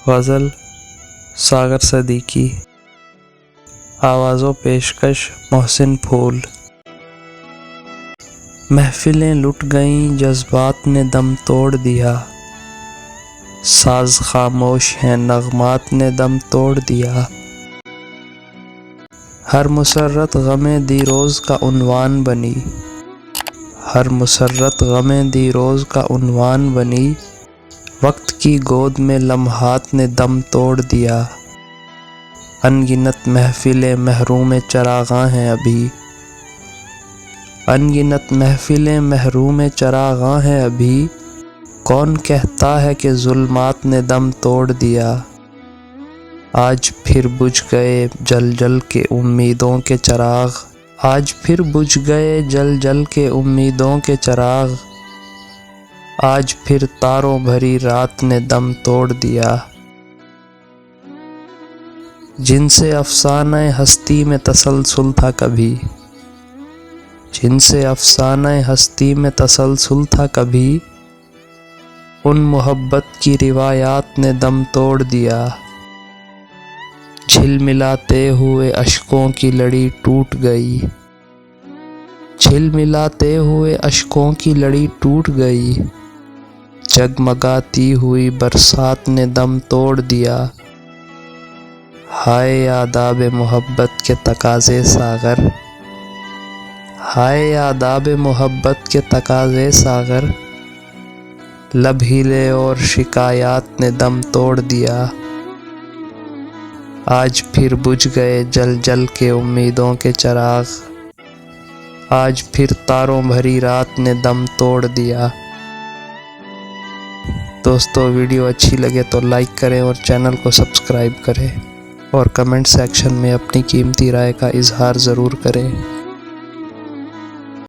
غزل ساغر صدیقی، آواز و پیشکش محسن پھول۔ محفلیں لٹ گئیں، جذبات نے دم توڑ دیا، ساز خاموش ہیں، نغمات نے دم توڑ دیا۔ ہر مسرت غم دیروز کا عنوان بنی، ہر مسرت غم دیروز کا عنوان بنی، وقت کی گود میں لمحات نے دم توڑ دیا۔ ان گنت محفلیں محروم چراغاں ہیں ابھی، ان گنت محفلیں محروم چراغاں ہیں ابھی، کون کہتا ہے کہ ظلمات نے دم توڑ دیا۔ آج پھر بجھ گئے جل جل کے امیدوں کے چراغ، آج پھر بجھ گئے جل جل کے امیدوں کے چراغ، آج پھر تاروں بھری رات نے دم توڑ دیا۔ جن سے افسانہ ہستی میں تسلسل تھا کبھی، جن سے افسانہ ہستی میں تسلسل تھا کبھی، ان محبت کی روایات نے دم توڑ دیا۔ جھلملاتے ہوئے اشکوں کی لڑی ٹوٹ گئی، جھلملاتے ہوئے اشکوں کی لڑی ٹوٹ گئی، جگمگاتی ہوئی برسات نے دم توڑ دیا۔ ہائے آداب محبت کے تقاضے ساغر، ہائے آداب محبت کے تقاضے ساغر، لب ہلے اور شکایات نے دم توڑ دیا۔ آج پھر بجھ گئے جل جل کے امیدوں کے چراغ، آج پھر تاروں بھری رات نے دم توڑ دیا۔ دوستو، ویڈیو اچھی لگے تو لائک کریں اور چینل کو سبسکرائب کریں، اور کمنٹ سیکشن میں اپنی قیمتی رائے کا اظہار ضرور کریں۔